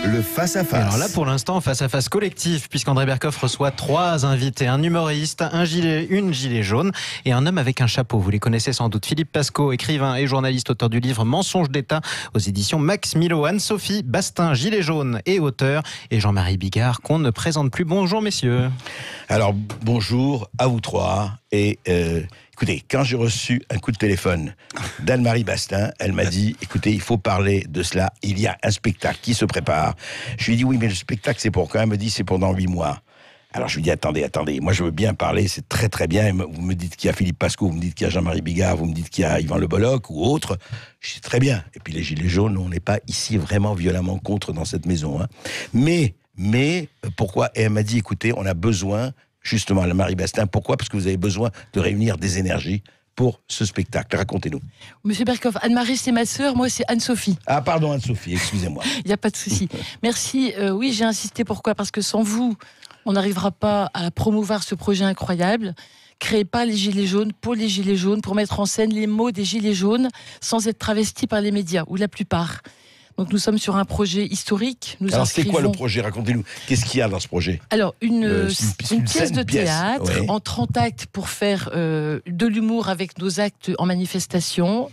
Le face-à-face. Alors là, pour l'instant, face-à-face collectif, puisqu'André Berkoff reçoit 3 invités, un humoriste, une gilet jaune et un homme avec un chapeau. Vous les connaissez sans doute. Philippe Pasco, écrivain et journaliste, auteur du livre Mensonges d'État aux éditions Max Milo. Anne-Sophie Bastin, gilet jaune et auteur. Et Jean-Marie Bigard, qu'on ne présente plus. Bonjour, messieurs. Alors, bonjour à vous trois. Et écoutez, quand j'ai reçu un coup de téléphone d'Anne-Marie Bastin, elle m'a dit, écoutez, il faut parler de cela. Il y a un spectacle qui se prépare. Je lui ai dit, oui, mais le spectacle, c'est pour quand? Elle me dit, c'est pendant 8 mois. Alors je lui dis, attendez, moi je veux bien parler, c'est très très bien. Et vous me dites qu'il y a Philippe Pasco, vous me dites qu'il y a Jean-Marie Bigard, vous me dites qu'il y a Yvan Le Bolloc ou autre. Je dis très bien. Et puis les Gilets jaunes, on n'est pas ici vraiment violemment contre dans cette maison. Hein. Mais pourquoi? Et elle m'a dit, écoutez, on a besoin, justement, Anne-Marie Bastin, pourquoi? Parce que vous avez besoin de réunir des énergies pour ce spectacle. Racontez-nous. Monsieur Berkoff, Anne-Marie, c'est ma sœur, moi, c'est Anne-Sophie. Ah, pardon, Anne-Sophie, excusez-moi. Il n'y a pas de souci. Merci. Oui, j'ai insisté. Pourquoi? Parce que sans vous, on n'arrivera pas à promouvoir ce projet incroyable. Créé par les Gilets jaunes, pour les Gilets jaunes, pour mettre en scène les mots des Gilets jaunes, sans être travestis par les médias, ou la plupart. Donc nous sommes sur un projet historique. Alors c'est quoi le projet? Racontez-nous. Qu'est-ce qu'il y a dans ce projet? Alors une pièce de théâtre en 30 actes pour faire de l'humour avec nos actes en manifestation,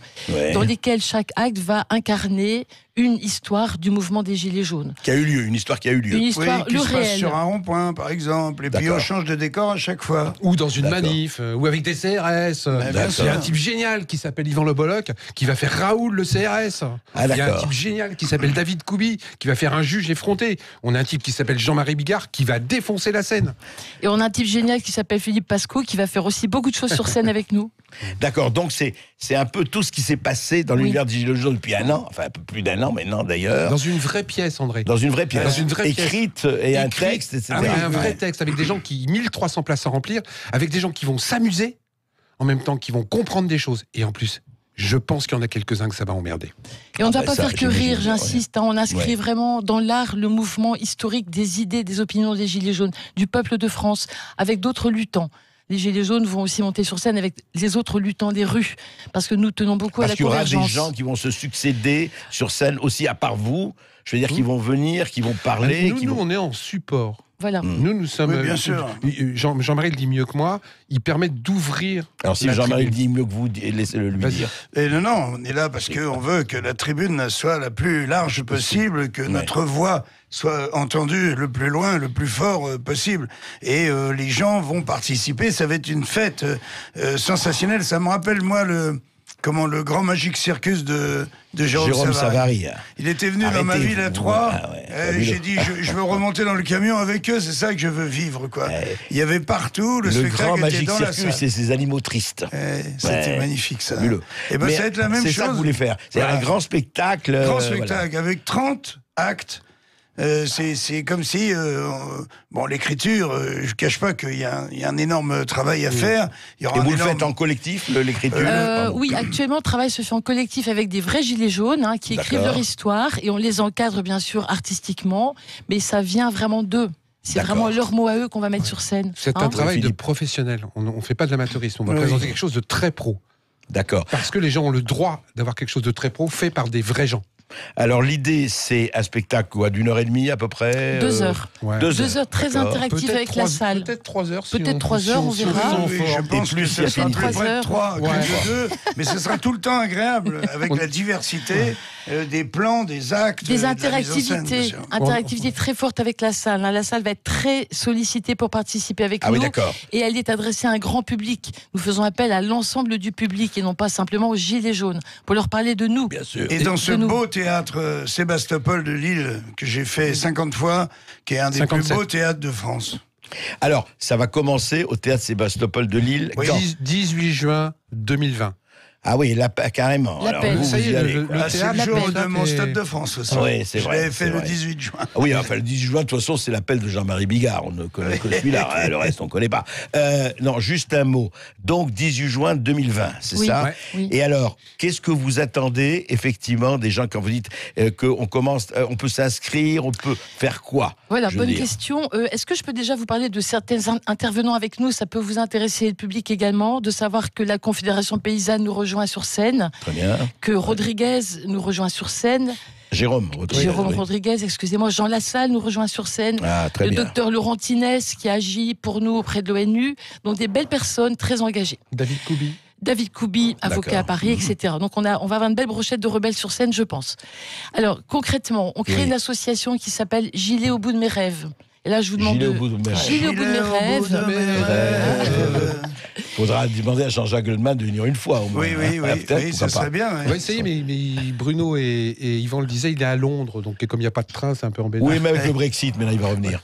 dans lesquels chaque acte va incarner une histoire du mouvement des Gilets jaunes. Qui a eu lieu, une histoire qui a eu lieu. Une histoire, qui se passe sur un rond-point, par exemple, et puis on change de décor à chaque fois. Ou dans une manif, ou avec des CRS. Il y a un type génial qui s'appelle Yvan Le Bolloc, qui va faire Raoul le CRS. Il y a un type génial qui s'appelle David Koubi, qui va faire un juge effronté. On a un type qui s'appelle Jean-Marie Bigard, qui va défoncer la scène. Et on a un type génial qui s'appelle Philippe Pasco, qui va faire aussi beaucoup de choses sur scène avec nous. D'accord, donc c'est un peu tout ce qui s'est passé dans l'univers des Gilets jaunes depuis un an, enfin un peu plus d'un an maintenant d'ailleurs. Dans une vraie pièce, André. Dans une vraie pièce. Dans une vraie écrite pièce. Et un texte, etc. Ah oui, un vrai texte avec des gens qui 1300 places à remplir, avec des gens qui vont s'amuser, en même temps qui vont comprendre des choses. Et en plus, je pense qu'il y en a quelques-uns que ça va emmerder. Et on ne doit pas faire que rire, j'insiste. On inscrit vraiment dans l'art le mouvement historique des idées, des opinions des Gilets jaunes, du peuple de France, avec d'autres luttants. Les Gilets jaunes vont aussi monter sur scène avec les autres luttants des rues, parce que nous tenons beaucoup à la convergence. Parce qu'il y aura des gens qui vont se succéder sur scène aussi, à part vous. Je veux dire, qui vont venir, qui vont parler. Nous, on est en support. Voilà. Nous sommes. Oui, bien sûr. Jean-Marie le dit mieux que moi. Il permet d'ouvrir. Alors si Jean-Marie le dit mieux que vous, laissez-le lui dire. Et non, on est là parce qu'on veut que la tribune soit la plus large possible, que notre voix soit entendue le plus loin, le plus fort possible. Et les gens vont participer. Ça va être une fête sensationnelle. Ça me rappelle, moi, le grand Magic Circus de Jérôme Savary. Il était venu dans ma ville à Troyes. J'ai dit, je veux remonter dans le camion avec eux, c'est ça que je veux vivre, quoi. Il y avait partout, le spectacle grand était Magic dans Circus, la salle. et ces animaux tristes. C'était magnifique, ça. Et ben, mais ça va être la même chose. C'est ça que vous voulez faire. C'est un grand spectacle. Grand spectacle, avec 30 actes. C'est comme si, l'écriture, je cache pas qu'il y a un énorme travail à faire. Et vous le faites en collectif, l'écriture? Oui, actuellement, le travail se fait en collectif avec des vrais Gilets jaunes qui écrivent leur histoire, et on les encadre bien sûr artistiquement, mais ça vient vraiment d'eux. C'est vraiment leur mot à eux qu'on va mettre sur scène. C'est un travail de professionnel. On ne fait pas de l'amateurisme. On va présenter quelque chose de très pro. D'accord. Parce que les gens ont le droit d'avoir quelque chose de très pro fait par des vrais gens. Alors l'idée, c'est un spectacle d'1h30 à peu près. 2 heures. 2 heures très interactives avec la salle. Peut-être 3 heures. Peut-être 3 heures, on verra. Je pense que ce sera plus près de 3 que de 2, mais ce sera tout le temps agréable avec la diversité des plans, des actes, des interactivités, interactivité très forte avec la salle. La salle va être très sollicitée pour participer avec nous, et elle est adressée à un grand public. Nous faisons appel à l'ensemble du public et non pas simplement aux Gilets jaunes pour leur parler de nous. Bien sûr. Et dans ce beau théâtre Sébastopol de Lille que j'ai fait 50 fois, qui est un des plus beaux théâtres de France. Alors, ça va commencer au théâtre Sébastopol de Lille. 18 juin 2020. Ah oui, là, carrément. Alors, ça y est, le c'est le jour de mon Stade de France aussi. Oui, c'est vrai. Je l'avais fait le 18 juin. Oui, enfin, le 18 juin, de toute façon, c'est l'appel de Jean-Marie Bigard. On ne connaît que celui-là. Le reste, on ne connaît pas. Non, juste un mot. Donc, 18 juin 2020, c'est ça? Oui. Et alors, qu'est-ce que vous attendez, effectivement, des gens, quand vous dites qu'on commence, on peut s'inscrire, on peut faire quoi? Voilà, bonne question. Est-ce que je peux déjà vous parler de certains intervenants avec nous? Ça peut vous intéresser, le public également, de savoir que la Confédération paysanne nous rejoint rejoint sur scène. Très bien. Que Rodriguez nous rejoint sur scène. Jérôme Rodriguez, excusez-moi. Jean Lassalle nous rejoint sur scène. Le docteur Laurent Tinès qui agit pour nous auprès de l'ONU. Donc des belles personnes très engagées. David Koubi, avocat à Paris, etc. Donc on va avoir une belle brochette de rebelles sur scène, je pense. Alors concrètement, on crée une association qui s'appelle Gilet au bout de mes rêves. Et là, je vous demande Gilet au bout de mes rêves. Gilet au bout de mes rêves. Faudra demander à Jean-Jacques Goldman de venir une fois au moins. Oui, ça serait bien. On va essayer, mais Bruno et Yvan le disaient, il est à Londres, donc comme il n'y a pas de train, c'est un peu embêtant. Oui, mais avec le Brexit, maintenant il va revenir.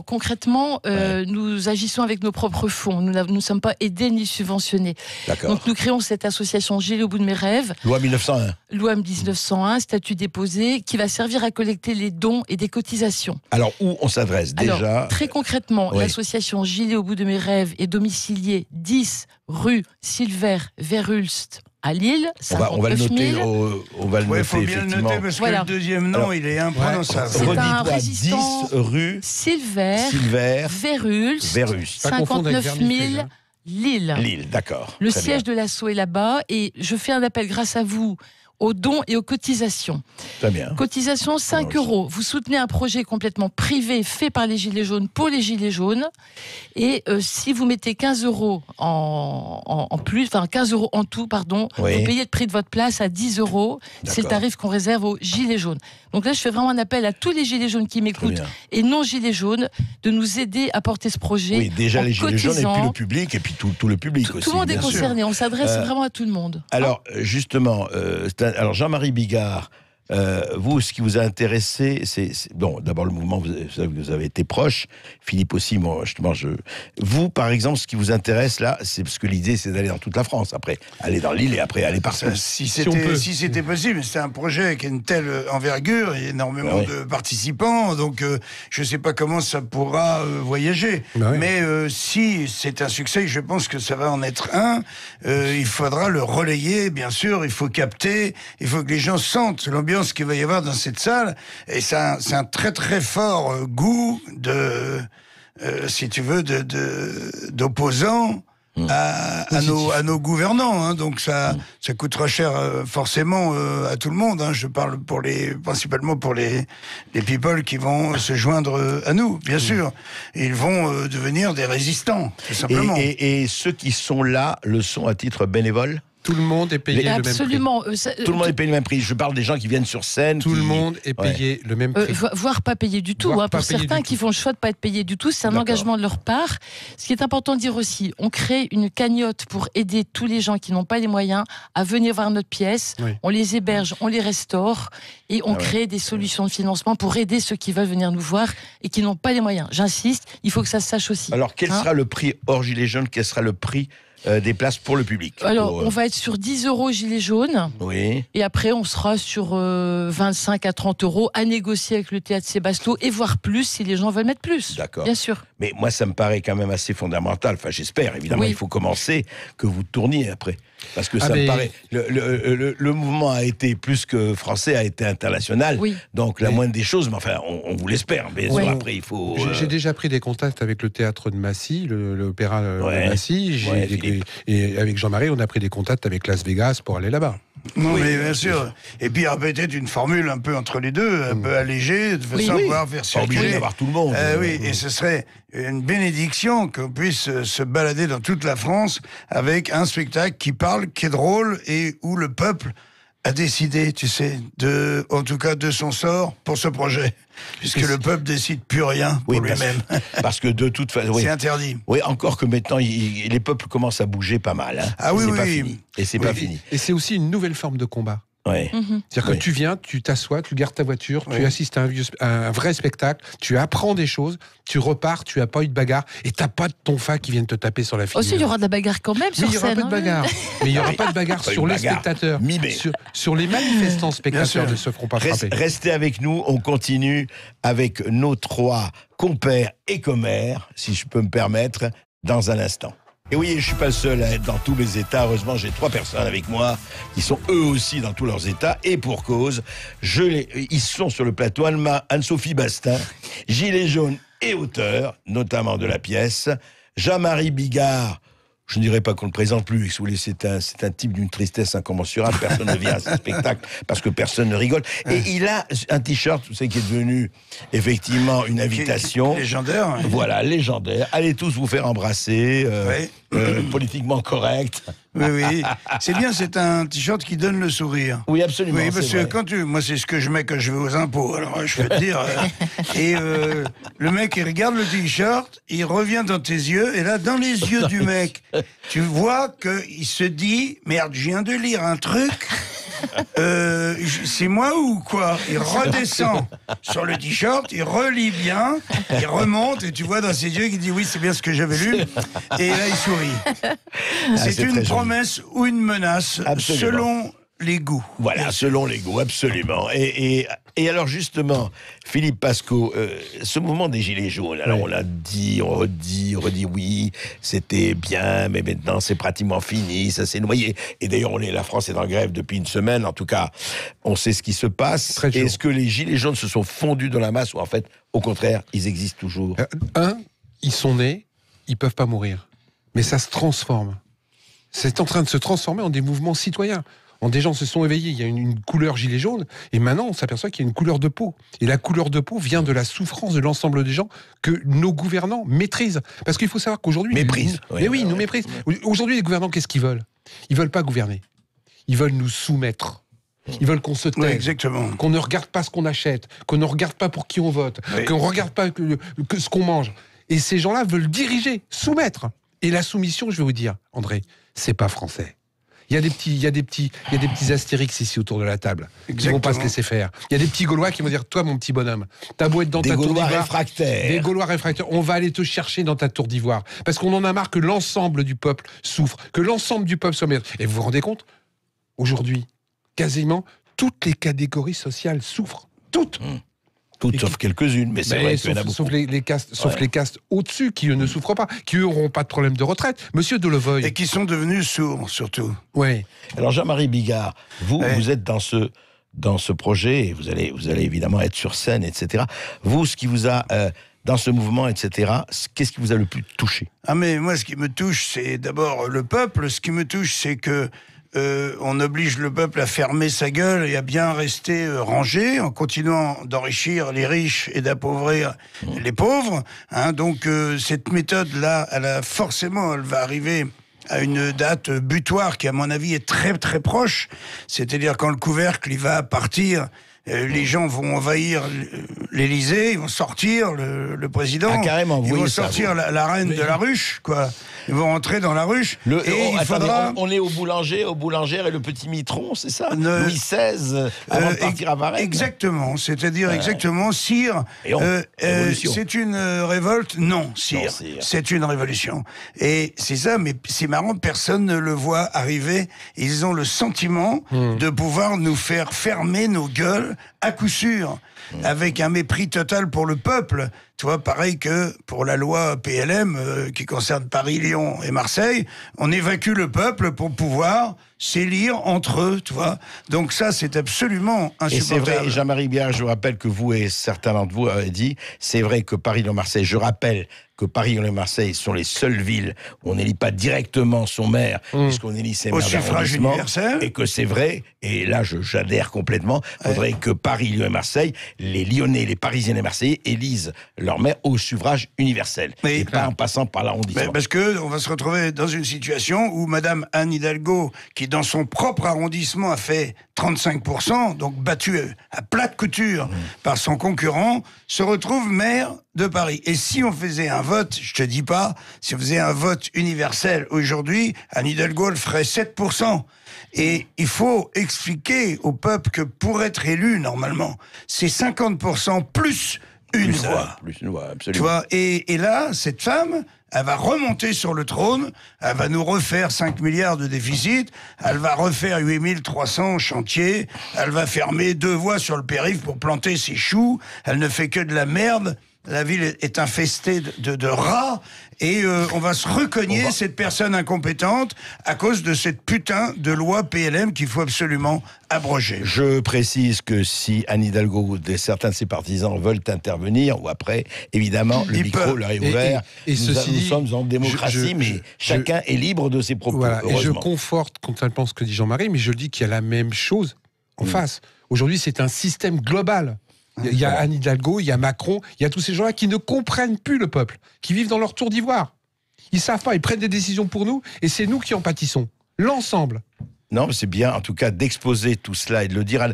Concrètement, nous agissons avec nos propres fonds. Nous ne sommes pas aidés ni subventionnés. D'accord. Donc nous créons cette association Gilet au bout de mes rêves. Loi 1901. Loi 1901, statut déposé, qui va servir à collecter les dons et des cotisations. Alors, où on s'adresse déjà? Très concrètement, l'association Gilet au bout de mes rêves est domiciliée 10 rue Silver Verhulst à Lille. On va le noter. Il faut bien le noter parce que le deuxième nom, il est imprononçable. C'est un résistant 10 rue Silver Verhulst, 59 000 Lille. Lille, d'accord. Le siège de l'assaut est là-bas et je fais un appel grâce à vous aux dons et aux cotisations. Très bien. Cotisation 5 €. Vous soutenez un projet complètement privé fait par les Gilets jaunes pour les Gilets jaunes. Et si vous mettez 15 € en plus, enfin 15 € en tout, pardon, vous payez le prix de votre place à 10 €. C'est le tarif qu'on réserve aux Gilets jaunes. Donc là, je fais vraiment un appel à tous les Gilets jaunes qui m'écoutent et non Gilets jaunes de nous aider à porter ce projet. Oui, déjà les Gilets jaunes et puis le public et puis tout le public aussi. Tout le monde est concerné. On s'adresse vraiment à tout le monde. Alors, justement, alors Jean-Marie Bigard, vous, ce qui vous a intéressé, c'est bon, d'abord le mouvement, vous avez été proche, Philippe aussi, moi, justement, vous, par exemple, ce qui vous intéresse là, c'est parce que l'idée, c'est d'aller dans toute la France, après, aller dans l'île et après aller partout. Si c'était possible, c'est un projet avec une telle envergure, il y a énormément de participants, donc je ne sais pas comment ça pourra voyager. Mais si c'est un succès, je pense que ça va en être un, il faudra le relayer, bien sûr, il faut capter, il faut que les gens sentent l'ambiance qu'il va y avoir dans cette salle, et c'est un très très fort goût de, si tu veux, d'opposants à nos gouvernants, hein. Donc ça coûtera cher forcément à tout le monde, hein. Je parle principalement pour les people qui vont se joindre à nous, bien sûr. Ils vont devenir des résistants, tout simplement. Et ceux qui sont là le sont à titre bénévole? Tout le monde est payé le même prix. Absolument. Tout le monde est payé le même prix. Je parle des gens qui viennent sur scène. Tout le monde est payé le même prix. Voire pas payé du tout. Pour certains qui font le choix de ne pas être payés du tout, c'est un engagement de leur part. Ce qui est important de dire aussi, on crée une cagnotte pour aider tous les gens qui n'ont pas les moyens à venir voir notre pièce. On les héberge, on les restaure et on crée des solutions de financement pour aider ceux qui veulent venir nous voir et qui n'ont pas les moyens. J'insiste, il faut que ça se sache aussi. Alors, quel sera le prix hors Gilets jaunes? Quel sera le prix des places pour le public? Alors, on va être sur 10 € Gilets jaunes. Oui. Et après, on sera sur 25 à 30 € à négocier avec le théâtre Sébasto et voire plus si les gens veulent mettre plus. D'accord. Bien sûr. Mais moi, ça me paraît quand même assez fondamental. Enfin, j'espère, évidemment, il faut commencer, que vous tourniez après. Parce que ça me paraît... Le mouvement a été plus que français, a été international. Donc, la moindre des choses, mais enfin, on vous l'espère. Mais après, il faut... J'ai déjà pris des contacts avec le théâtre de Massy, l'opéra de Massy. Et avec Jean-Marie, on a pris des contacts avec Las Vegas pour aller là-bas. Non, mais bien sûr. Et puis, il y aura peut-être une formule un peu entre les deux, un peu allégée, de façon à pouvoir faire circuler. D'avoir tout le monde. Et ce serait une bénédiction qu'on puisse se balader dans toute la France avec un spectacle qui parle, qui est drôle et où le peuple a décidé, tu sais, en tout cas de son sort pour ce projet. Puisque le peuple décide plus rien pour lui-même. Parce que de toute façon... C'est interdit. Oui, encore que maintenant, les peuples commencent à bouger pas mal. Hein. Ah oui, Pas fini. Et c'est pas fini. Et c'est aussi une nouvelle forme de combat. Ouais. C'est-à-dire que tu viens, tu t'assois, tu gardes ta voiture, tu assistes à un vrai spectacle, tu apprends des choses, tu repars, tu n'as pas eu de bagarre et t'as pas de tonfa qui viennent te taper sur la figure. Aussi, il y aura de la bagarre quand même sur scène. Il y aura pas de bagarre. Mais il n'y aura pas de bagarre sur les spectateurs. Sur les manifestants spectateurs ne se feront pas frapper. Restez avec nous, on continue avec nos 3 compères et commères, si je peux me permettre, dans un instant. Et oui, je ne suis pas le seul à être dans tous mes états. Heureusement, j'ai 3 personnes avec moi qui sont eux aussi dans tous leurs états. Et pour cause, ils sont sur le plateau. Anne-Sophie Bastin, Gilet jaune et auteur, notamment de la pièce. Jean-Marie Bigard, je ne dirais pas qu'on ne le présente plus. Si vous voulez, c'est un type d'une tristesse incommensurable. Personne ne vient à ce spectacle parce que personne ne rigole. Et il a un t-shirt, vous savez, qui est devenu effectivement une invitation. Légendaire. Hein. Voilà, légendaire. Allez tous vous faire embrasser. Politiquement correct. Oui. C'est bien, c'est un t-shirt qui donne le sourire. Oui, absolument. Oui, parce que moi, c'est ce que je mets quand je vais aux impôts. Alors, je vais te dire. Et le mec, il regarde le t-shirt, il revient dans tes yeux, et là, dans les yeux du mec, tu vois qu'il se dit, merde, je viens de lire un truc. C'est moi ou quoi? Il redescend sur le t-shirt, il relit bien, il remonte et tu vois dans ses yeux qu'il dit oui, c'est bien ce que j'avais lu, et là il sourit. C'est une promesse ou une menace, absolument, selon les goûts. Voilà, selon les goûts, absolument. Et alors justement, Philippe Pascot, ce mouvement des Gilets jaunes, alors on l'a dit, on redit, oui, c'était bien, mais maintenant c'est pratiquement fini, ça s'est noyé. Et d'ailleurs, la France est en grève depuis une semaine, en tout cas, on sait ce qui se passe. Est-ce que les Gilets jaunes se sont fondus dans la masse ou en fait, au contraire, ils existent toujours? Ils sont nés, ils peuvent pas mourir. Mais ça se transforme. C'est en train de se transformer en des mouvements citoyens. Des gens se sont éveillés, il y a une couleur gilet jaune, et maintenant on s'aperçoit qu'il y a une couleur de peau. Et la couleur de peau vient de la souffrance de l'ensemble des gens que nos gouvernants maîtrisent. Parce qu'il faut savoir qu'aujourd'hui... Méprisent. Nous méprisent. Aujourd'hui, les gouvernants, qu'est-ce qu'ils veulent? Ils veulent pas gouverner. Ils veulent nous soumettre. Ils veulent qu'on se taise, exactement, qu'on ne regarde pas ce qu'on achète, qu'on ne regarde pas pour qui on vote, qu'on ne regarde pas que ce qu'on mange. Et ces gens-là veulent diriger, soumettre. Et la soumission, je vais vous dire, André, c'est pas français. Il y a des petits Astérix ici autour de la table. Exactement. Ils vont pas se laisser faire. Il y a des petits Gaulois qui vont dire, toi, mon petit bonhomme, t'as beau être dans ta tour d'ivoire. Des Gaulois réfractaires. On va aller te chercher dans ta tour d'ivoire. Parce qu'on en a marre que l'ensemble du peuple souffre, que l'ensemble du peuple soit... Et vous vous rendez compte? Aujourd'hui, quasiment, toutes les catégories sociales souffrent. Toutes. Toutes, sauf quelques-unes, mais c'est vrai qu'il y en a beaucoup. Sauf les castes au-dessus, qui eux ne souffrent pas, qui eux n'auront pas de problème de retraite. Monsieur Delevoye. Et qui sont devenus sourds, surtout. Oui. Alors, Jean-Marie Bigard, vous êtes dans ce projet, et vous allez évidemment être sur scène, etc. Vous, ce qui vous a... dans ce mouvement, etc., qu'est-ce qui vous a le plus touché? Mais moi, ce qui me touche, c'est d'abord le peuple. Ce qui me touche, c'est que on oblige le peuple à fermer sa gueule et à bien rester rangé en continuant d'enrichir les riches et d'appauvrir les pauvres. Donc cette méthode-là, elle va arriver à une date butoir qui, à mon avis, est très très proche. C'est-à-dire quand le couvercle il va partir, les gens vont envahir l'Élysée, ils vont sortir le président, carrément, ils vont sortir la reine de la ruche, quoi. Ils vont rentrer dans la ruche. On est au boulangère et le petit mitron, c'est ça? Louis XVI, avant de partir à Varennes. Exactement, c'est-à-dire exactement, sire, c'est une révolte? Non, sire, c'est une révolution. Et c'est ça, mais c'est marrant, personne ne le voit arriver. Ils ont le sentiment de pouvoir nous faire fermer nos gueules à coup sûr, avec un mépris total pour le peuple. Tu vois, pareil que pour la loi PLM qui concerne Paris, Lyon et Marseille, on évacue le peuple pour pouvoir s'élire entre eux, tu vois. Donc ça, c'est absolument insupportable. Et c'est vrai, Jean-Marie Bigard, je rappelle que vous et certains d'entre vous avez dit, c'est vrai que Paris, Lyon, Marseille, je rappelle que Paris, Lyon et Marseille sont les seules villes où on n'élit pas directement son maire, puisqu'on élit ses maires suffrage universel. Et que c'est vrai, et là j'adhère complètement, il faudrait que Paris, Lyon et Marseille, les Lyonnais, les Parisiens et les Marseillais élisent leur maire au suffrage universel, et pas en passant par l'arrondissement. Parce qu'on va se retrouver dans une situation où Madame Anne Hidalgo, qui dans son propre arrondissement a fait 35%, donc battue à plate couture par son concurrent, se retrouve maire de Paris. Et si on faisait un vote, je te dis pas, si on faisait un vote universel aujourd'hui, Anne Hidalgo le ferait 7%. Et il faut expliquer au peuple que pour être élu, normalement, c'est 50% plus une voix. Plus une voix, absolument. Tu vois, et là, cette femme, elle va remonter sur le trône, elle va nous refaire 5 milliards de déficit, elle va refaire 8300 chantiers, elle va fermer 2 voies sur le périph' pour planter ses choux, elle ne fait que de la merde. La ville est infestée de rats, et on va se recogner cette personne incompétente à cause de cette putain de loi PLM qu'il faut absolument abroger. Je précise que si Anne Hidalgo ou certains de ses partisans veulent intervenir, ou après, évidemment, le micro leur est ouvert. Et nous sommes en démocratie, mais chacun est libre de ses propos. Voilà, et je conforte complètement ce que dit Jean-Marie, mais je dis qu'il y a la même chose en face. Aujourd'hui, c'est un système global. Il y a Anne Hidalgo, il y a Macron, il y a tous ces gens-là qui ne comprennent plus le peuple, qui vivent dans leur tour d'ivoire. Ils savent pas, ils prennent des décisions pour nous, et c'est nous qui en pâtissons. L'ensemble. Non, mais c'est bien, en tout cas, d'exposer tout cela et de le dire.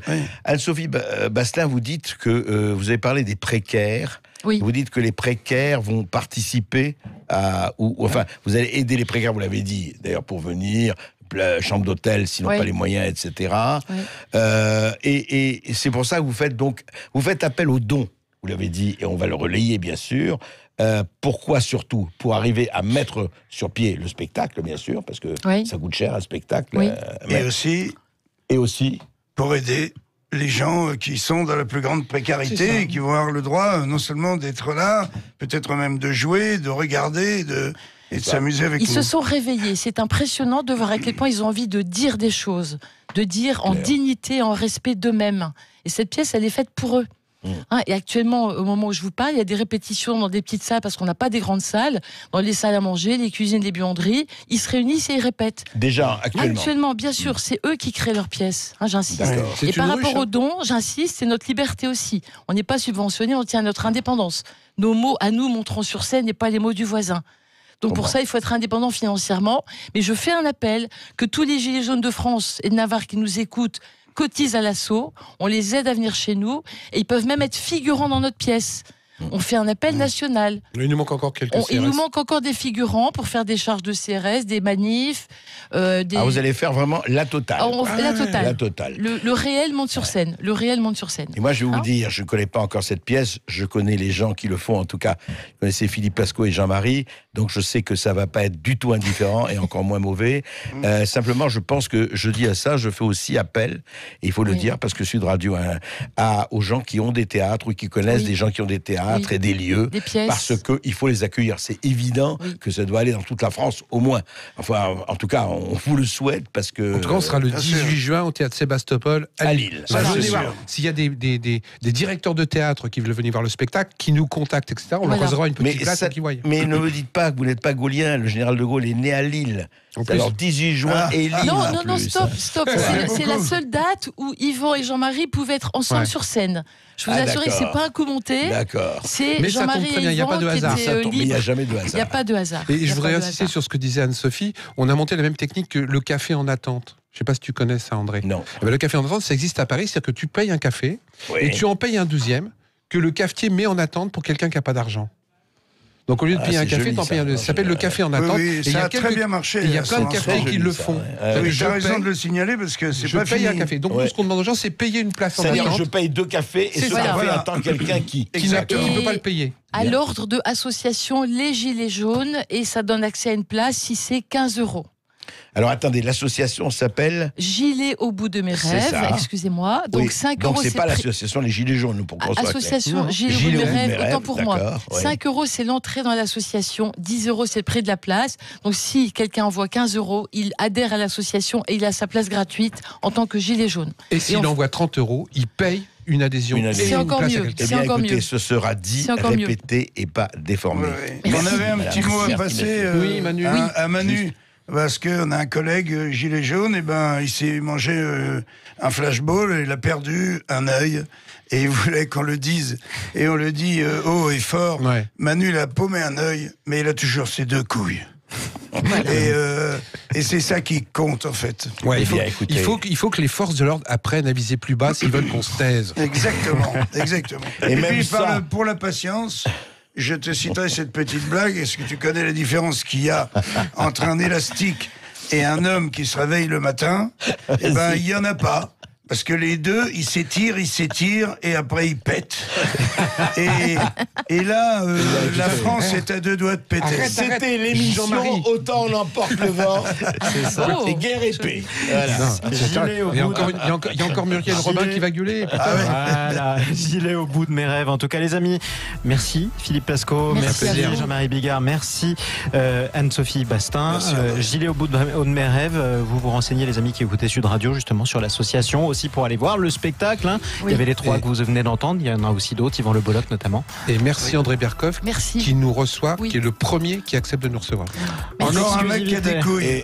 Anne-Sophie Basselin, vous dites que vous avez parlé des précaires. Oui. Vous dites que les précaires vont participer à... Enfin, vous allez aider les précaires, vous l'avez dit, d'ailleurs, pour venir... chambre d'hôtel, sinon pas les moyens, etc. Et c'est pour ça que vous faites appel aux dons, vous l'avez dit, et on va le relayer, bien sûr. Pourquoi surtout? Pour arriver à mettre sur pied le spectacle, bien sûr, parce que ça coûte cher, un spectacle. Et aussi pour aider les gens qui sont dans la plus grande précarité et qui vont avoir le droit non seulement d'être là, peut-être même de jouer, de regarder, et de s'amuser avec nous. Ils se sont réveillés. C'est impressionnant de voir à quel point ils ont envie de dire des choses, de dire en dignité, en respect d'eux-mêmes. Et cette pièce, elle est faite pour eux. Et actuellement, au moment où je vous parle, il y a des répétitions dans des petites salles parce qu'on n'a pas des grandes salles, dans les salles à manger, les cuisines, les buanderies. Ils se réunissent et ils répètent. Déjà, actuellement. Actuellement, bien sûr, c'est eux qui créent leurs pièces. J'insiste. Et par rapport aux dons, j'insiste, c'est notre liberté aussi. On n'est pas subventionné, on tient à notre indépendance. Nos mots à nous montrons sur scène et pas les mots du voisin. Donc pour ça, il faut être indépendant financièrement. Mais je fais un appel que tous les Gilets jaunes de France et de Navarre qui nous écoutent cotisent à l'assaut, on les aide à venir chez nous, et ils peuvent même être figurants dans notre pièce. On fait un appel national. Il nous manque encore quelques CRS. Il nous manque encore des figurants pour faire des charges de CRS, des manifs. Vous allez faire vraiment la totale. La totale. Le réel monte sur scène. Le réel monte sur scène. Et moi, je vais vous dire, je ne connais pas encore cette pièce. Je connais les gens qui le font. En tout cas, je connaissais Philippe Pasco et Jean-Marie. Donc, je sais que ça ne va pas être du tout indifférent et encore moins mauvais. Simplement, je pense que je dis à ça, je fais aussi appel, et il faut le dire, parce que Sud Radio, aux gens qui ont des théâtres ou qui connaissent des gens qui ont des théâtres et des lieux, parce qu'il faut les accueillir. C'est évident que ça doit aller dans toute la France, au moins. Enfin, en tout cas, on vous le souhaite, parce que... En tout cas, on sera le 18 juin au Théâtre Sébastopol à Lille. Venez voir. S'il y a des directeurs de théâtre qui veulent venir voir le spectacle, qui nous contactent, etc., on leur réservera une petite place qui voient. Mais ne me dites pas que vous n'êtes pas gaulien. Le général de Gaulle est né à Lille. Alors 18 juin et Lille. Non, stop. C'est la seule date où Yvan et Jean-Marie pouvaient être ensemble sur scène. Je vous assure que c'est pas un coup monté. D'accord. C'est Jean-Marie et Yvan. Il n'y a pas de hasard. Il n'y a jamais de hasard. Il n'y a pas de hasard. Et je voudrais insister sur ce que disait Anne-Sophie. On a monté la même technique que le café en attente. Je ne sais pas si tu connais ça, André. Non. Le café en attente, ça existe à Paris. C'est-à-dire que tu payes un café et tu en payes un deuxième que le cafetier met en attente pour quelqu'un qui n'a pas d'argent. Donc au lieu de payer un café, t'en payes un. Ça s'appelle le café en attente. Ça a très bien marché. Il y a plein de cafés qui le font. J'ai raison de le signaler parce que c'est pas fini. Je paye un café. Donc ce qu'on demande aux gens, c'est payer une place en attente. C'est-à-dire je paye 2 cafés et ce café attend quelqu'un qui ne peut pas le payer. À l'ordre de association Les Gilets jaunes, et ça donne accès à une place si c'est 15 €. Alors attendez, l'association s'appelle Gilets au bout de mes rêves, excusez-moi. Donc 5 €. Donc c'est pas l'association Les Gilets jaunes pour qu'on soit association Gilets au bout de mes rêves, autant pour moi. 5 € c'est l'entrée dans l'association, 10 € c'est le prix de la place. Donc si quelqu'un envoie 15 €, il adhère à l'association et il a sa place gratuite en tant que gilet jaune. Et s'il envoie 30 €, il paye une adhésion. C'est encore mieux. Eh bien, écoutez, ce sera dit, répété et pas déformé. On avait un petit mot à passer à Manu. Parce qu'on a un collègue gilet jaune, il s'est mangé un flashball, il a perdu un œil, et il voulait qu'on le dise. Et on le dit haut et fort. Manu, il a paumé un œil, mais il a toujours ses 2 couilles. Et c'est ça qui compte, en fait. Il faut que les forces de l'ordre apprennent à viser plus bas s'ils veulent qu'on se taise. Exactement. Et même puis, ça... pour la patience... Je te citerai cette petite blague. Est-ce que tu connais la différence qu'il y a entre un élastique et un homme qui se réveille le matin? Il n'y en a pas. parce que les deux, ils s'étirent, et après ils pètent. Et là, la France est à 2 doigts de péter. C'était l'émission Autant on emporte le vent. C'est ça. Et guerre épée. Voilà. Il y a encore Muriel Robin qui va gueuler. Voilà, gilet au bout de mes rêves. En tout cas, les amis, merci Philippe Pasco, merci Jean-Marie Bigard, merci Anne-Sophie Bastin. Gilet au bout de mes rêves. Vous vous renseignez, les amis qui écoutaient Sud Radio, justement sur l'association, aussi pour aller voir le spectacle. Hein. Oui. Il y avait les 3 que vous venez d'entendre. Il y en a aussi d'autres, Yvan Le Bolloc notamment. Et merci André Berkoff qui nous reçoit, qui est le premier qui accepte de nous recevoir. Encore un mec qui a des couilles.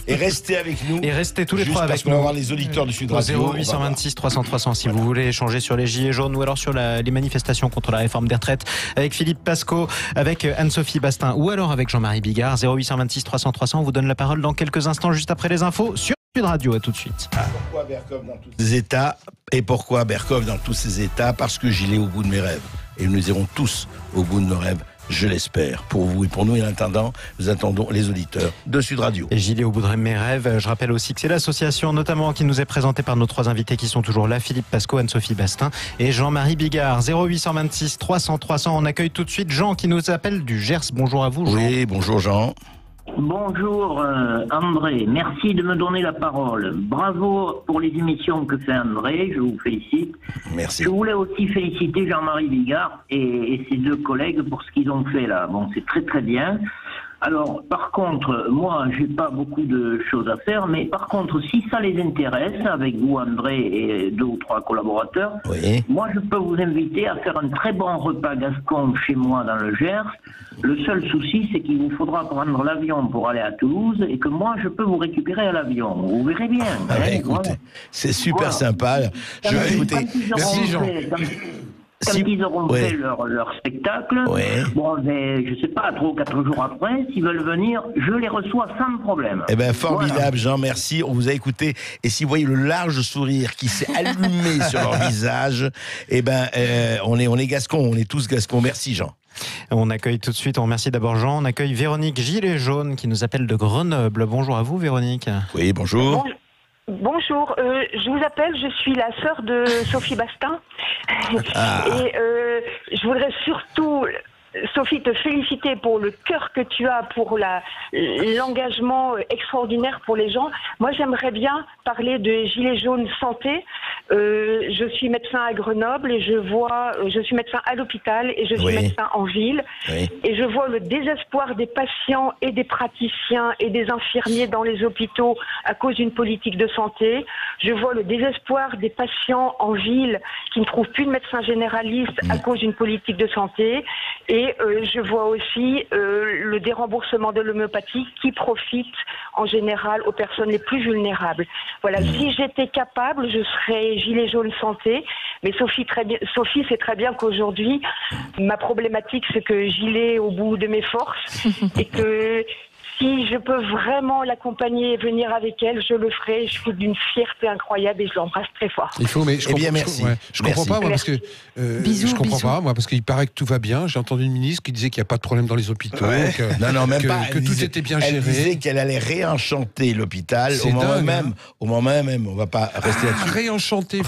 Et restez avec nous. Et restez tous les 3 avec nous. On va voir les auditeurs du Sud Radio. 0826 300 300 si vous voulez échanger sur les gilets jaunes ou alors sur les manifestations contre la réforme des retraites avec Philippe Pasco, avec Anne-Sophie Bastin ou alors avec Jean-Marie Bigard. 0826 300 300. On vous donne la parole dans quelques instants, juste après les infos sur Sud Radio. À tout de suite. Pourquoi Berkoff dans tous ces états? Et pourquoi Berkoff dans tous ces états? Parce que Gilet au bout de mes rêves. Et nous irons tous au bout de nos rêves. Je l'espère, pour vous et pour nous. Et en attendant, nous attendons les auditeurs de Sud Radio. Et Gilet au bout de mes rêves, je rappelle aussi que c'est l'association notamment qui nous est présentée par nos 3 invités qui sont toujours là, Philippe Pasco, Anne-Sophie Bastin et Jean-Marie Bigard. 0826 300 300. On accueille tout de suite Jean qui nous appelle du Gers. Bonjour à vous, Jean. Oui, bonjour Jean. Bonjour André, merci de me donner la parole. Bravo pour les émissions que fait André, je vous félicite. Merci. Je voulais aussi féliciter Jean-Marie Bigard et ses 2 collègues pour ce qu'ils ont fait là. Bon, c'est très très bien. Alors, par contre, moi, j'ai pas beaucoup de choses à faire, mais par contre, si ça les intéresse, avec vous, André, et 2 ou 3 collaborateurs, moi, je peux vous inviter à faire un très bon repas gascon chez moi dans le Gers. Le seul souci, c'est qu'il vous faudra prendre l'avion pour aller à Toulouse et que moi, je peux vous récupérer à l'avion. Vous verrez bien. Écoutez, c'est super sympa. Je vais écouter. Merci, Jean. Quand ils auront fait leur spectacle, bon, je sais pas, 3 ou 4 jours après, s'ils veulent venir, je les reçois sans problème. Eh ben, formidable, Jean, merci. On vous a écouté. Et si vous voyez le large sourire qui s'est allumé sur leur visage, eh ben, on est gascons, on est tous gascons. Merci, Jean. On accueille tout de suite, on remercie d'abord Jean, on accueille Véronique Gilet Jaune qui nous appelle de Grenoble. Bonjour à vous, Véronique. Oui, bonjour. Bonjour, je vous appelle, je suis la sœur de Sophie Bastin. Et je voudrais surtout, Sophie, te féliciter pour le cœur que tu as, pour l'engagement extraordinaire pour les gens. Moi, j'aimerais bien parler de Gilets jaunes santé. Je suis médecin à Grenoble et je suis médecin à l'hôpital et je suis médecin en ville. Et je vois le désespoir des patients et des praticiens et des infirmiers dans les hôpitaux à cause d'une politique de santé. Je vois le désespoir des patients en ville qui ne trouvent plus de médecin généraliste à cause d'une politique de santé. Et je vois aussi le déremboursement de l'homéopathie qui profite en général aux personnes les plus vulnérables. Voilà, si j'étais capable, je serais gilet jaune santé. Mais Sophie sait très bien qu'aujourd'hui, ma problématique, c'est que gilet est au bout de mes forces et que si je peux vraiment l'accompagner et venir avec elle, je le ferai. Je suis d'une fierté incroyable et je l'embrasse très fort. Il faut, mais je comprends pas, moi, parce que bisous, je comprends pas, moi, parce qu'il paraît que tout va bien. J'ai entendu une ministre qui disait qu'il n'y a pas de problème dans les hôpitaux, que tout était bien géré. Elle disait qu'elle allait réenchanter l'hôpital au moment même. On va pas rester là-dessus. Réenchanter.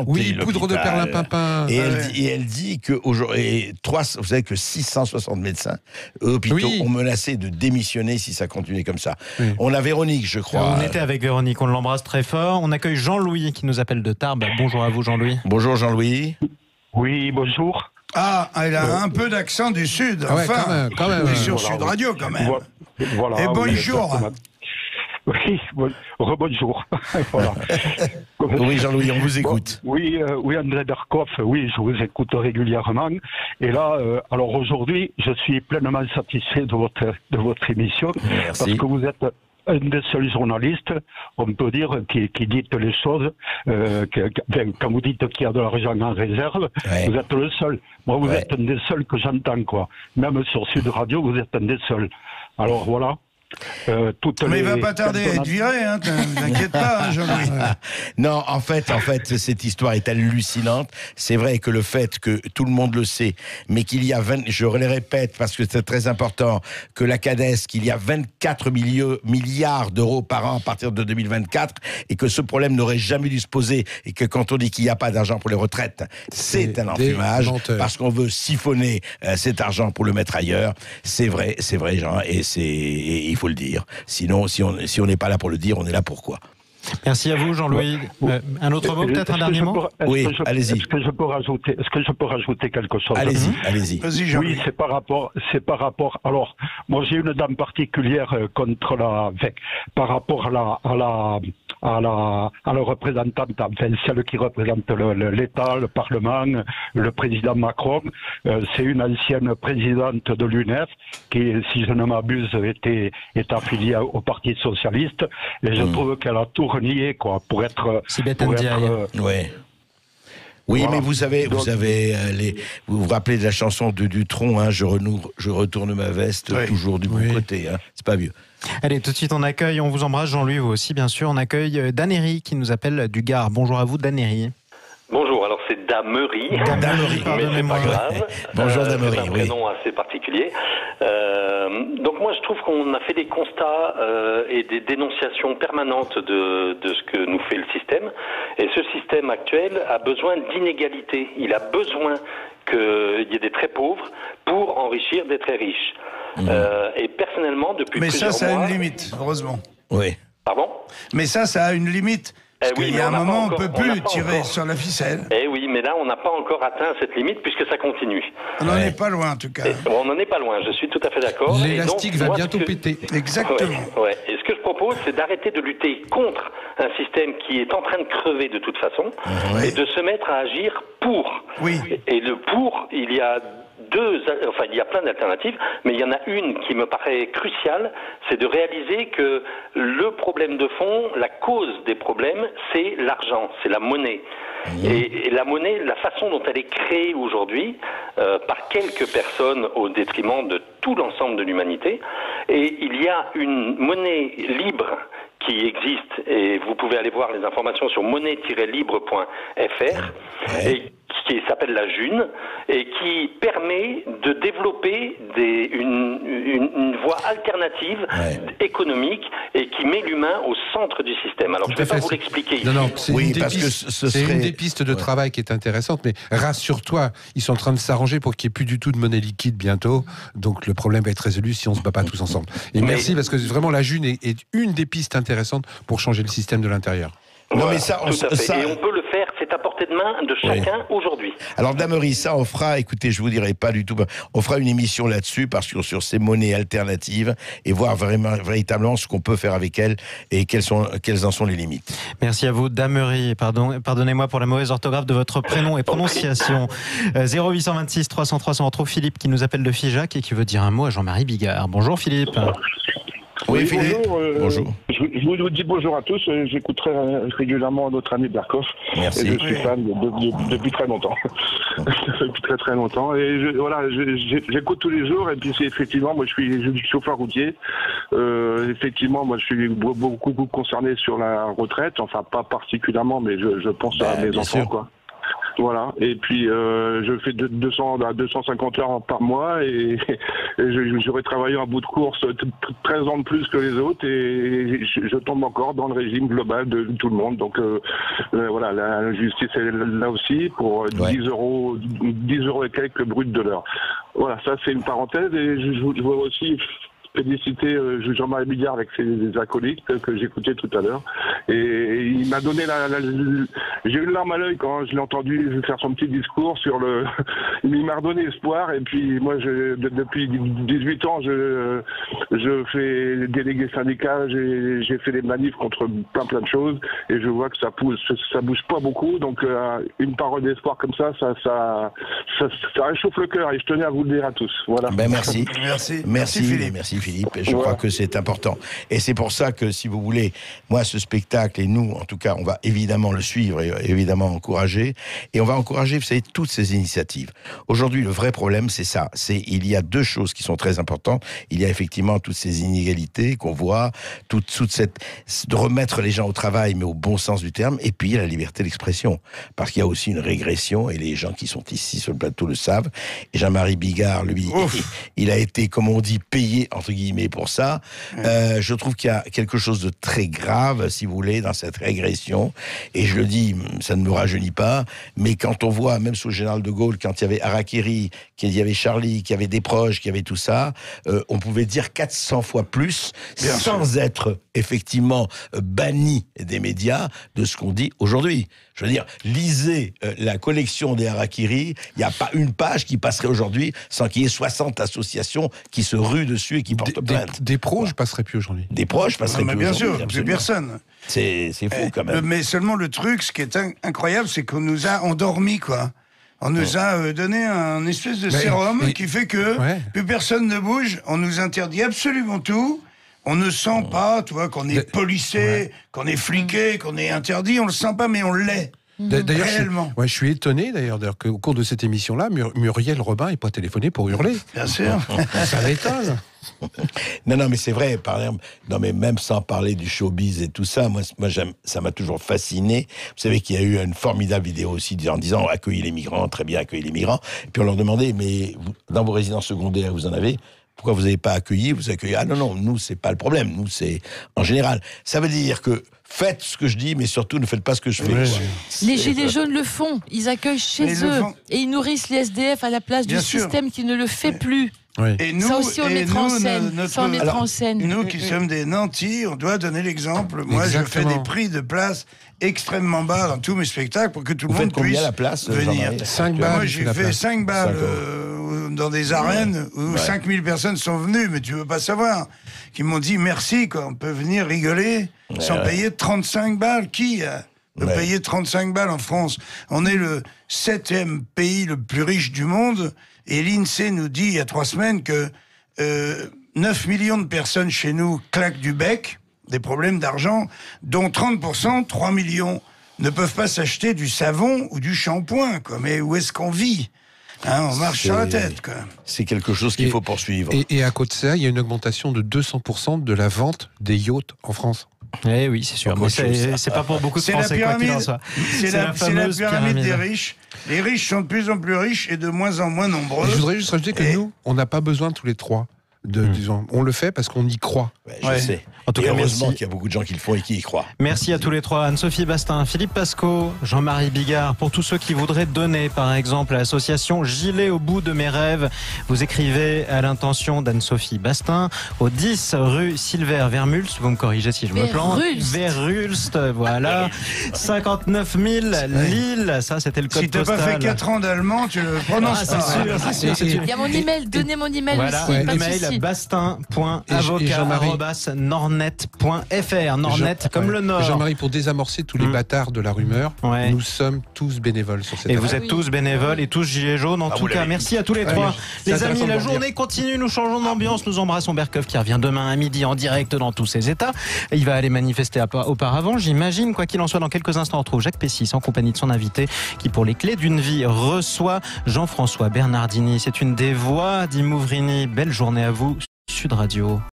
Oui, poudre de perlimpinpin. Et elle dit que aujourd'hui, vous savez que 660 médecins hôpitaux ont menacé de démissionner si ça continuait comme ça. On a Véronique, je crois. On était avec Véronique, on l'embrasse très fort. On accueille Jean-Louis qui nous appelle de Tarbes. Bonjour à vous, Jean-Louis. Bonjour, Jean-Louis. Oui, bonjour. Ah, elle a un peu d'accent du Sud. Enfin, quand même. On est sur Sud Radio, quand même. Voilà, et bonjour. Oui, rebonjour. Voilà. Oui, Jean-Louis, on vous écoute. Oui, André Berkoff, oui, je vous écoute régulièrement. Et là, alors aujourd'hui, je suis pleinement satisfait de votre émission. Merci. Parce que vous êtes un des seuls journalistes, on peut dire, qui dit les choses. Quand vous dites qu'il y a de l'argent en réserve, vous êtes le seul. Moi, vous êtes un des seuls que j'entends, quoi. Même sur Sud Radio, vous êtes un des seuls. Alors voilà. Mais il va pas tarder à être viré, hein, t'inquiète pas, hein, Jean-Louis. Non, en fait, cette histoire est hallucinante. C'est vrai que le fait que tout le monde le sait, mais qu'il y a je le répète parce que c'est très important, que la CADES, qu'il y a 24 milliards d'euros par an à partir de 2024, et que ce problème n'aurait jamais dû se poser, et que quand on dit qu'il n'y a pas d'argent pour les retraites, c'est un enfumage, parce qu'on veut siphonner cet argent pour le mettre ailleurs. C'est vrai, Jean, et il faut le dire. Sinon, si on n'est pas là pour le dire, on est là pour quoi? Merci à vous, Jean-Louis. Un autre mot, peut-être un dernier mot? Oui, allez-y. Est-ce que je peux rajouter quelque chose? Allez-y. Vas-y, Jean-Louis. Oui, c'est par rapport. Alors, moi, j'ai une dame particulière par rapport à la représentante, enfin, celle qui représente l'État, le Parlement, le président Macron. C'est une ancienne présidente de l'UNEF qui, si je ne m'abuse, est affiliée au Parti socialiste. Et je trouve qu'elle a tout renié, quoi, pour être. Ouais. Oui, voilà. Mais vous vous rappelez de la chanson de Dutronc, hein, je retourne ma veste, toujours du bon côté, hein, c'est pas vieux. Allez, tout de suite on accueille, on vous embrasse, Jean-Louis, vous aussi bien sûr, on accueille Danéry qui nous appelle du Gard. Bonjour à vous, Danéry. Bonjour, alors c'est Damery, mais c'est pas grave. Bonjour Damery, c'est un prénom assez particulier. Donc moi je trouve qu'on a fait des constats et des dénonciations permanentes de ce que nous fait le système. Et ce système actuel a besoin d'inégalité. Il a besoin qu'il y ait des très pauvres pour enrichir des très riches. Et personnellement, depuis plusieurs mois... Mais ça a une limite, heureusement. Oui. Pardon ? Mais ça a une limite. Parce qu'il y a un moment, on ne peut plus tirer sur la ficelle. Eh oui, mais là, on n'a pas encore atteint cette limite puisque ça continue. On n'en est pas loin, en tout cas. On n'en est pas loin, je suis tout à fait d'accord. L'élastique va bientôt péter. Exactement. Ouais. Et ce que je propose, c'est d'arrêter de lutter contre un système qui est en train de crever de toute façon et de se mettre à agir pour. Oui. Et le pour, il y a plein d'alternatives, mais il y en a une qui me paraît cruciale, c'est de réaliser que le problème de fond, la cause des problèmes, c'est l'argent, c'est la monnaie. Et la monnaie, la façon dont elle est créée aujourd'hui, par quelques personnes au détriment de tout l'ensemble de l'humanité, et il y a une monnaie libre qui existe, et vous pouvez aller voir les informations sur monnaie-libre.fr, et qui s'appelle la June, et qui permet de développer une voie alternative économique, et qui met l'humain au centre du système. Alors je ne vais pas vous l'expliquer ici. Non, c'est une des pistes de travail qui est intéressante, mais rassure-toi, ils sont en train de s'arranger pour qu'il n'y ait plus du tout de monnaie liquide bientôt, donc le problème va être résolu si on ne se bat pas tous ensemble. Et merci, parce que vraiment la June est une des pistes intéressantes pour changer le système de l'intérieur. Non, mais ça, et on peut le faire, c'est à portée de main de chacun aujourd'hui. Alors Damery, ça on fera, écoutez, je vous dirai pas du tout, on fera une émission là-dessus, parce que sur ces monnaies alternatives, et voir véritablement ce qu'on peut faire avec elles, et quelles en sont les limites. Merci à vous Damery, pardonnez-moi pour la mauvaise orthographe de votre prénom et prononciation. 0826 300 300, on retrouve Philippe qui nous appelle de Figeac et qui veut dire un mot à Jean-Marie Bigard. Bonjour Philippe. Oui, Philippe. Bonjour. Je vous dis bonjour à tous. J'écouterai régulièrement notre ami Berkoff. Merci. Et je suis fan depuis très longtemps. Depuis très très longtemps. Et j'écoute tous les jours. Et puis effectivement, moi je suis chauffeur routier. Effectivement, moi je suis beaucoup concerné sur la retraite. Enfin, pas particulièrement, mais je pense à mes enfants, quoi. Voilà, et puis je fais 200 à 250 heures par mois et j'aurais travaillé en bout de course 13 ans de plus que les autres et je tombe encore dans le régime global de tout le monde. Donc voilà, la justice est là aussi pour 10 euros et quelques bruts de l'heure. Voilà, ça c'est une parenthèse et je vois aussi féliciter Jean-Marie Bigard avec ses acolytes que j'écoutais tout à l'heure. Et il m'a donné j'ai eu une larme à l'œil quand je l'ai entendu faire son petit discours sur il m'a redonné espoir. Et puis moi, depuis 18 ans, je fais délégué syndicat, j'ai fait des manifs contre plein de choses. Et je vois que ça bouge pas beaucoup. Donc une parole d'espoir comme ça réchauffe le cœur. Et je tenais à vous le dire à tous. Voilà. Ben merci. Merci Philippe. Merci Philippe, et je crois que c'est important. Et c'est pour ça que, si vous voulez, moi, ce spectacle, et nous, en tout cas, on va évidemment le suivre et évidemment encourager. Et on va encourager, vous savez, toutes ces initiatives. Aujourd'hui, le vrai problème, c'est ça. Il y a deux choses qui sont très importantes. Il y a effectivement toutes ces inégalités qu'on voit, toute cette... de remettre les gens au travail, mais au bon sens du terme, et puis la liberté d'expression. Parce qu'il y a aussi une régression, et les gens qui sont ici sur le plateau le savent. Et Jean-Marie Bigard, lui, il a été, comme on dit, payé, entre guillemets, pour ça. Je trouve qu'il y a quelque chose de très grave, si vous voulez, dans cette régression. Et je le dis, ça ne me rajeunit pas, mais quand on voit, même sous le général de Gaulle, quand il y avait Harakiri, qu'il y avait Charlie, qu'il y avait Desproges, qu'il y avait tout ça, on pouvait dire 400 fois plus, sans être effectivement banni des médias de ce qu'on dit aujourd'hui. Je veux dire, lisez la collection des Harakiri, il n'y a pas une page qui passerait aujourd'hui sans qu'il y ait 60 associations qui se ruent dessus et qui portent plainte. Desproges passerait plus aujourd'hui. Desproges passerait plus aujourd'hui. Bien sûr, plus personne. C'est fou quand même. Mais seulement le truc, ce qui est incroyable, c'est qu'on nous a endormis, quoi. On nous a donné un espèce de sérum qui fait que plus personne ne bouge, on nous interdit absolument tout. On ne sent pas, tu vois, qu'on est policé, qu'on est fliqué, qu'on est interdit, on le sent pas, mais on l'est. D'ailleurs, réellement. Je suis étonné d'ailleurs qu'au cours de cette émission-là, Muriel Robin n'ait pas téléphoné pour hurler. Bien sûr. Ça m'étonne. Non, mais c'est vrai, par exemple, mais même sans parler du showbiz et tout ça, moi ça m'a toujours fasciné. Vous savez qu'il y a eu une formidable vidéo aussi en disant accueillir les migrants, très bien accueillir les migrants. Et puis on leur demandait, mais dans vos résidences secondaires, vous en avez ? Pourquoi vous n'avez pas accueilli ? Vous accueillez. Ah non, nous, c'est pas le problème. Nous, c'est en général. Ça veut dire que faites ce que je dis, mais surtout ne faites pas ce que je fais. Les Gilets jaunes le font. Ils accueillent chez eux. Et ils nourrissent les SDF à la place du système qui ne le fait plus. Oui. Et nous, ça aussi, on mettra en scène. Nous qui sommes des nantis, on doit donner l'exemple. Moi, je fais des prix de place extrêmement bas dans tous mes spectacles pour que tout le monde puisse la place, venir. 5 balles. Moi, j'ai fait 5 balles dans des arènes où 5000 personnes sont venues, mais tu veux pas savoir. Qui m'ont dit merci, quoi. On peut venir rigoler sans payer 35 balles. Qui peut payer 35 balles en France? On est le 7e pays le plus riche du monde. Et l'INSEE nous dit il y a 3 semaines que 9 millions de personnes chez nous claquent du bec, des problèmes d'argent, dont 30%, 3 millions, ne peuvent pas s'acheter du savon ou du shampoing. Quoi. Mais où est-ce qu'on vit ? On marche sur la tête. Quoi. C'est quelque chose qu'il faut poursuivre. Et à côté de ça, il y a une augmentation de 200% de la vente des yachts en France. Eh oui, c'est sûr. Mais c'est pas pour beaucoup de Français, quoi qu'il en soit. C'est la pyramide des riches. Les riches sont de plus en plus riches et de moins en moins nombreux. Je voudrais juste rajouter que nous, on n'a pas besoin tous les trois. Disons, on le fait parce qu'on y croit. Je sais. En tout cas, heureusement qu'il y a beaucoup de gens qui le font et qui y croient. Merci à tous les trois, Anne-Sophie Bastin, Philippe Pasco, Jean-Marie Bigard. Pour tous ceux qui voudraient donner, par exemple, à l'association Gilet au bout de mes rêves, vous écrivez à l'intention d'Anne-Sophie Bastin, au 10 rue Silver-Vermulst. Vous me corrigez si je me plante. Verhulst, voilà. 59 000 Lille. Ça, c'était le code postal. Si t'as pas fait 4 ans d'allemand, tu le prononces pas. C'est sûr. Il y a mon email. Donnez mon email aussi. Email bastin.avocat@nornet.fr. Nornet comme le Nord. Jean-Marie, pour désamorcer tous les bâtards de la rumeur, nous sommes tous bénévoles sur cette affaire. Et vous êtes tous bénévoles et tous gilets jaunes. En tout cas, merci à tous les trois. Les amis, la journée continue. Nous changeons d'ambiance. Nous embrassons Berkoff qui revient demain à midi en direct dans tous ses états. Il va aller manifester auparavant, j'imagine. Quoi qu'il en soit, dans quelques instants, on retrouve Jacques Pessis en compagnie de son invité qui, pour les clés d'une vie, reçoit Jean-François Bernardini. C'est une des voix d'Imouvrini. Belle journée à vous, Sud Radio.